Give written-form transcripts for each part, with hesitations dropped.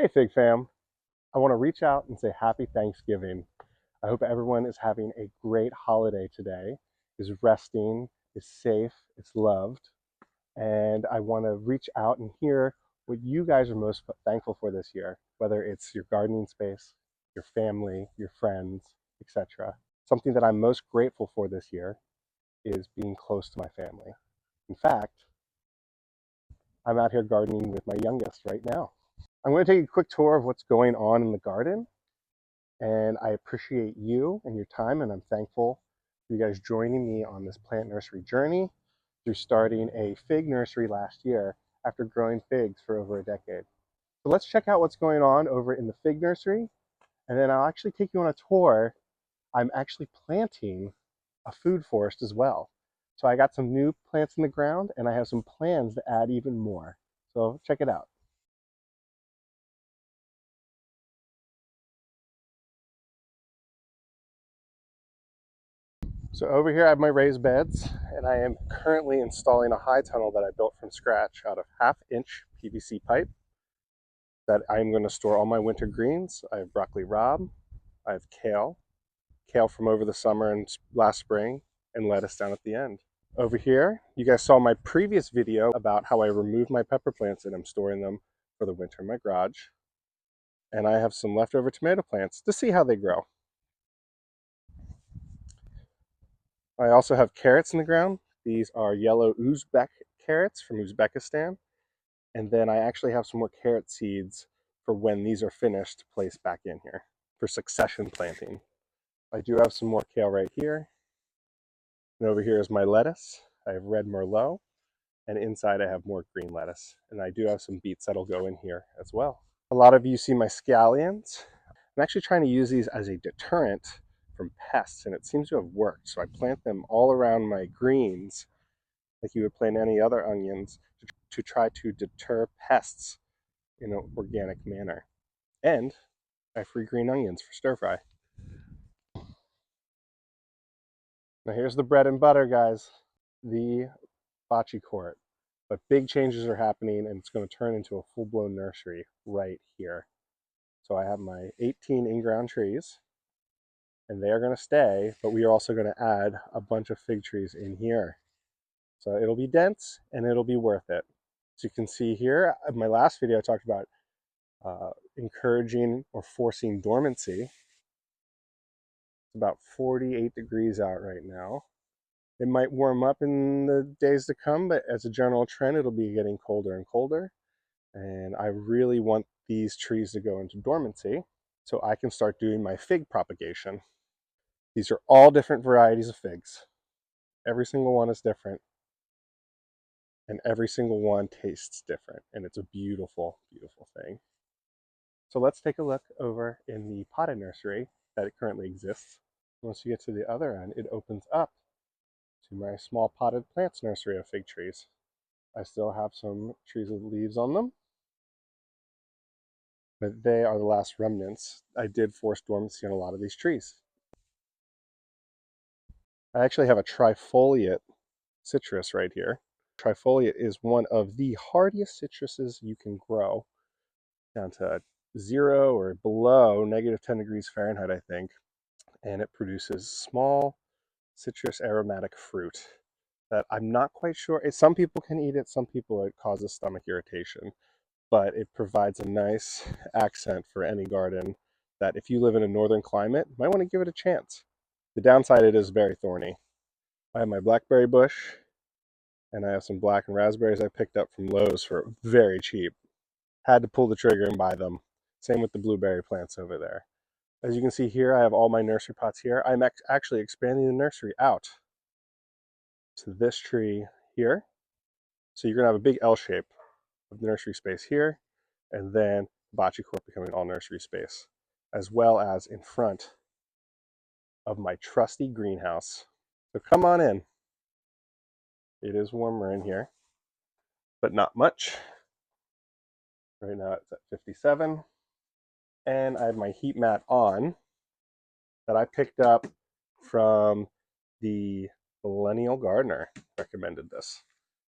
Hey Fig fam, I want to reach out and say happy Thanksgiving. I hope everyone is having a great holiday today, is resting, is safe, is loved, and I want to reach out and hear what you guys are most thankful for this year, whether it's your gardening space, your family, your friends, etc. Something that I'm most grateful for this year is being close to my family. In fact, I'm out here gardening with my youngest right now. I'm going to take a quick tour of what's going on in the garden. And I appreciate you and your time, and I'm thankful for you guys joining me on this plant nursery journey through starting a fig nursery last year after growing figs for over a decade. So let's check out what's going on over in the fig nursery, and then I'll actually take you on a tour. I'm actually planting a food forest as well. So I got some new plants in the ground, and I have some plans to add even more. So check it out. So over here I have my raised beds, and I am currently installing a high tunnel that I built from scratch out of 1/2 inch PVC pipe that I'm going to store all my winter greens. I have broccoli rabe, I have kale from over the summer and last spring, and lettuce down at the end. Over here, you guys saw my previous video about how I remove my pepper plants and I'm storing them for the winter in my garage. And I have some leftover tomato plants to see how they grow. I also have carrots in the ground. These are yellow Uzbek carrots from Uzbekistan. And then I actually have some more carrot seeds for when these are finished to place back in here for succession planting. I do have some more kale right here. And over here is my lettuce. I have red merlot. And inside I have more green lettuce. And I do have some beets that'll go in here as well. A lot of you see my scallions. I'm actually trying to use these as a deterrent from pests, and it seems to have worked. So I plant them all around my greens like you would plant any other onions to try to deter pests in an organic manner. And I have free green onions for stir fry. Now here's the bread and butter, guys. The bocce court. But big changes are happening, and it's going to turn into a full-blown nursery right here. So I have my 18 in-ground trees, and they are going to stay, but we are also going to add a bunch of fig trees in here. So it'll be dense, and it'll be worth it. As you can see here, in my last video I talked about encouraging or forcing dormancy. It's about 48 degrees out right now. It might warm up in the days to come, but as a general trend, it'll be getting colder and colder. And I really want these trees to go into dormancy so I can start doing my fig propagation. These are all different varieties of figs. Every single one is different, and every single one tastes different, and it's a beautiful, beautiful thing. So let's take a look over in the potted nursery that it currently exists. Once you get to the other end, it opens up to my small potted plants nursery of fig trees. I still have some trees with leaves on them, but they are the last remnants. I did force dormancy on a lot of these trees. I actually have a trifoliate citrus right here. Trifoliate is one of the hardiest citruses you can grow, down to 0 or below -10 degrees Fahrenheit, I think. And it produces small citrus aromatic fruit that I'm not quite sure. Some people can eat it, some people it causes stomach irritation, but it provides a nice accent for any garden that if you live in a northern climate, you might want to give it a chance. The downside, it is very thorny. I have my blackberry bush, and I have some black and raspberries I picked up from Lowe's for very cheap. Had to pull the trigger and buy them. Same with the blueberry plants over there. As you can see here, I have all my nursery pots here. I'm actually expanding the nursery out to this tree here. So you're going to have a big L shape of nursery space here, and then bocce court becoming all nursery space, as well as in front of my trusty greenhouse. So come on in. It is warmer in here, but not much. Right now it's at 57. And I have my heat mat on that I picked up from the Millennial Gardener. Recommended this.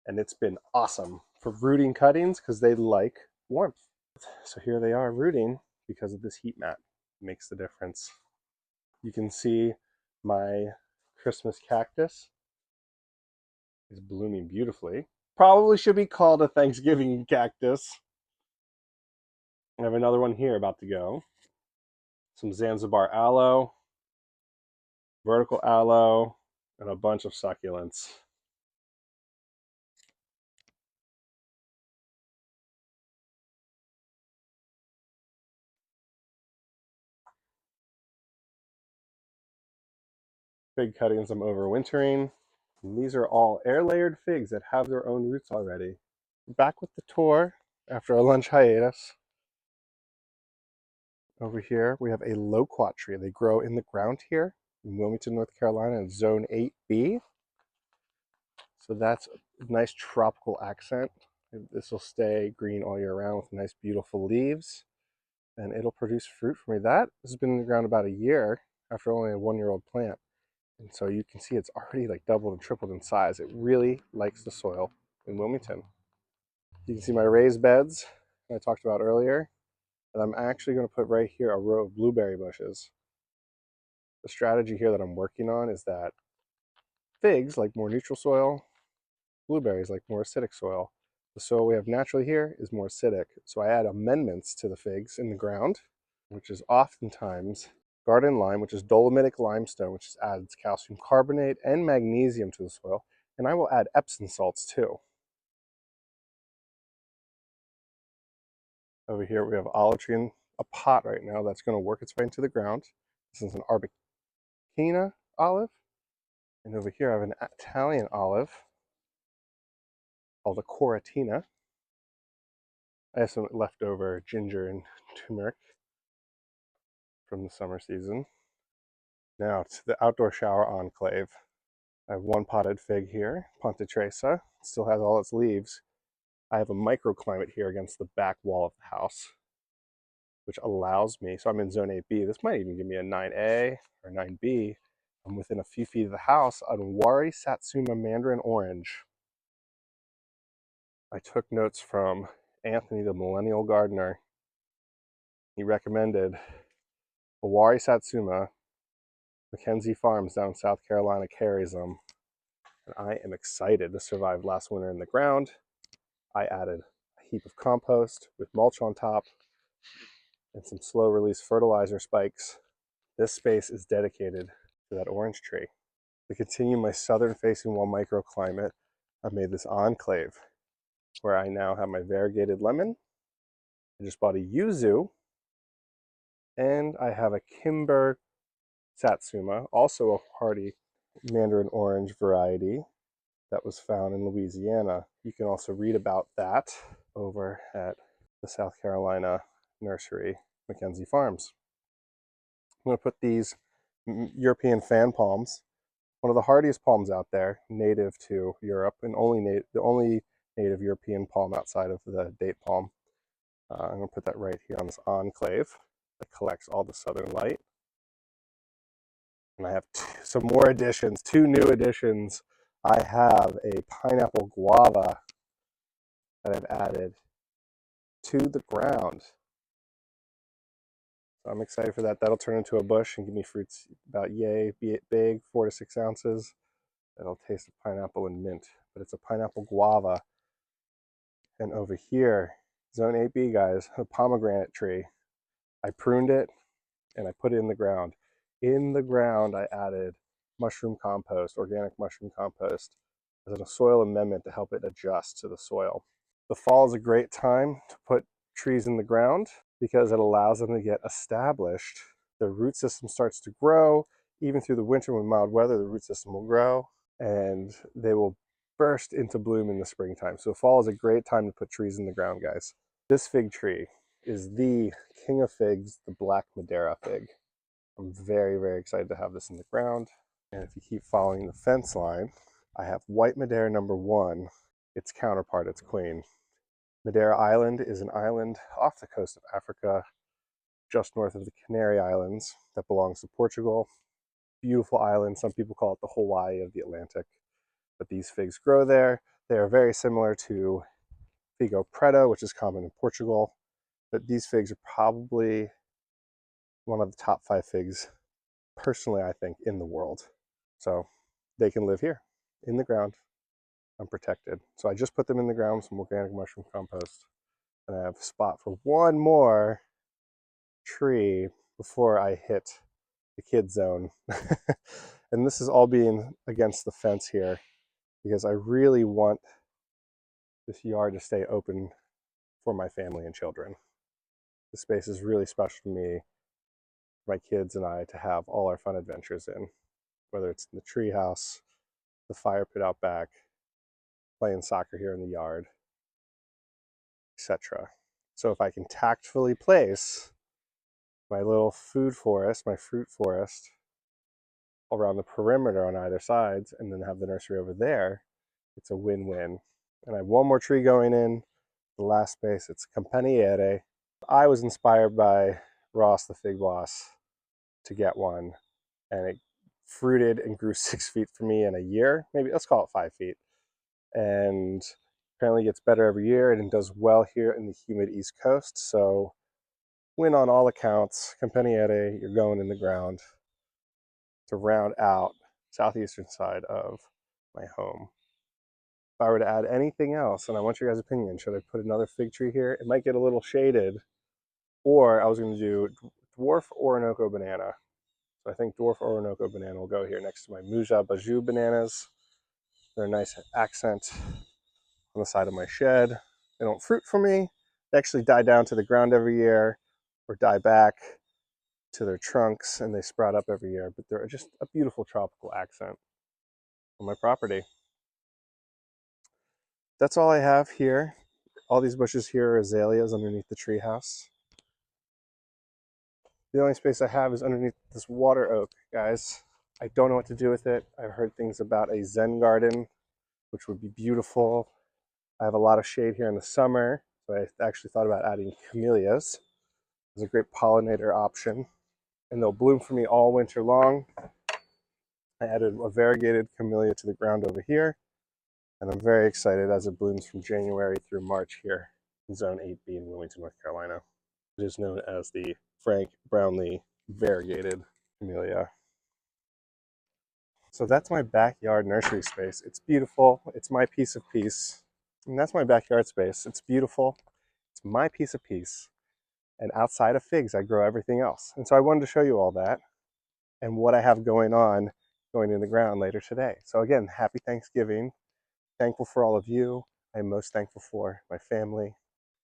And it's been awesome for rooting cuttings because they like warmth. So here they are rooting because of this heat mat. It makes the difference. You can see my Christmas cactus is blooming beautifully. Probably should be called a Thanksgiving cactus. I have another one here about to go. Some Zanzibar aloe, vertical aloe, and a bunch of succulents. Fig cuttings I'm overwintering. And these are all air-layered figs that have their own roots already. Back with the tour after a lunch hiatus. Over here we have a loquat tree. They grow in the ground here in Wilmington, North Carolina in Zone 8B. So that's a nice tropical accent. This will stay green all year round with nice beautiful leaves, and it'll produce fruit for me. That has been in the ground about a year after only a 1-year-old plant. And so you can see it's already like doubled and tripled in size. It really likes the soil in Wilmington. You can see my raised beds that I talked about earlier. And I'm actually going to put right here a row of blueberry bushes. The strategy here that I'm working on is that figs like more neutral soil, blueberries like more acidic soil. The soil we have naturally here is more acidic. So I add amendments to the figs in the ground, which is oftentimes garden lime, which is dolomitic limestone, which adds calcium carbonate and magnesium to the soil. And I will add Epsom salts too. Over here we have olive tree in a pot right now that's going to work its way into the ground. This is an Arbequina olive. And over here I have an Italian olive called a Coratina. I have some leftover ginger and turmeric from the summer season. Now to the outdoor shower enclave. I have one potted fig here, Ponte Tresa. It still has all its leaves. I have a microclimate here against the back wall of the house, which allows me, so I'm in zone 8B. This might even give me a 9A or 9B. I'm within a few feet of the house on Wari Satsuma Mandarin Orange. I took notes from Anthony, the millennial gardener. He recommended Wari Satsuma. Mackenzie Farms down in South Carolina carries them. And I am excited. This survived last winter in the ground. I added a heap of compost with mulch on top and some slow release fertilizer spikes. This space is dedicated to that orange tree. To continue my southern facing wall microclimate, I've made this enclave where I now have my variegated lemon. I just bought a yuzu, and I have a Kimber Satsuma, also a hardy Mandarin orange variety that was found in Louisiana. You can also read about that over at the South Carolina nursery, Mackenzie Farms. I'm going to put these European fan palms, one of the hardiest palms out there, native to Europe, and the only native European palm outside of the date palm. I'm going to put that right here on this enclave that collects all the southern light. And I have some more additions, 2 new additions. I have a pineapple guava that I've added to the ground. So I'm excited for that. That'll turn into a bush and give me fruits about yay big, 4 to 6 ounces. That'll taste of pineapple and mint. But it's a pineapple guava. And over here, zone 8B, guys, a pomegranate tree. I pruned it and I put it in the ground. In the ground, I added mushroom compost, organic mushroom compost, as a soil amendment to help it adjust to the soil. The fall is a great time to put trees in the ground because it allows them to get established. The root system starts to grow. Even through the winter with mild weather, the root system will grow and they will burst into bloom in the springtime. So fall is a great time to put trees in the ground, guys. This fig tree is the king of figs, the black Madeira fig. I'm very, very excited to have this in the ground. And if you keep following the fence line, I have white Madeira #1, its counterpart, its queen. Madeira Island is an island off the coast of Africa, just north of the Canary Islands, that belongs to Portugal. Beautiful island. Some people call it the Hawaii of the Atlantic. But these figs grow there. They are very similar to Figo Preto, which is common in Portugal. but these figs are probably one of the top 5 figs, personally, I think, in the world. So they can live here in the ground, unprotected. So I just put them in the ground with some organic mushroom compost. And I have a spot for one more tree before I hit the kid zone. And this is all being against the fence here because I really want this yard to stay open for my family and children. The space is really special to me, my kids and I, to have all our fun adventures in, whether it's in the tree house, the fire pit out back, playing soccer here in the yard, etc. So if I can tactfully place my little food forest, my fruit forest, around the perimeter on either sides, and then have the nursery over there, it's a win-win. And I have one more tree going in the last space. It's Pomegranate. I was inspired by Ross, the fig boss, to get one, and it fruited and grew 6 feet for me in a year. Maybe let's call it 5 feet. And apparently gets better every year, and it does well here in the humid East Coast. So win on all accounts. Pomegranate, you're going in the ground to round out southeastern side of my home. If I were to add anything else, and I want your guys' opinion, should I put another fig tree here? It might get a little shaded, or I was going to do dwarf Orinoco banana. So I think dwarf Orinoco banana will go here next to my Muja Baju bananas. They're a nice accent on the side of my shed. They don't fruit for me. They actually die down to the ground every year or die back to their trunks, and they sprout up every year, but they're just a beautiful tropical accent on my property. That's all I have here. All these bushes here are azaleas underneath the treehouse. The only space I have is underneath this water oak, guys. I don't know what to do with it. I've heard things about a Zen garden, which would be beautiful. I have a lot of shade here in the summer, so I actually thought about adding camellias as a great pollinator option, and they'll bloom for me all winter long. I added a variegated camellia to the ground over here, and I'm very excited as it blooms from January through March here in Zone 8B in Wilmington, North Carolina. It is known as the Frank Brownlee variegated camellia. So that's my backyard nursery space. It's beautiful. It's my piece of peace. And that's my backyard space. It's beautiful. It's my piece of peace. And outside of figs, I grow everything else. And so I wanted to show you all that and what I have going on going in the ground later today. So again, happy Thanksgiving. Thankful for all of you. I'm most thankful for my family.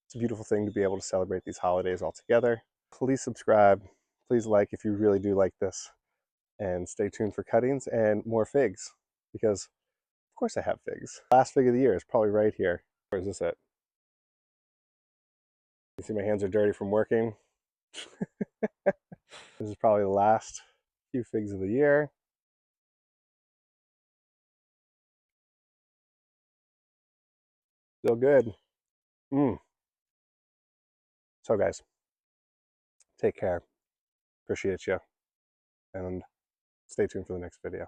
It's a beautiful thing to be able to celebrate these holidays all together. Please subscribe. Please like if you really do like this. And stay tuned for cuttings and more figs, because of course I have figs. Last fig of the year is probably right here. Where is this at? You see my hands are dirty from working. This is probably the last few figs of the year. Still good. So guys, take care. Appreciate you. And stay tuned for the next video.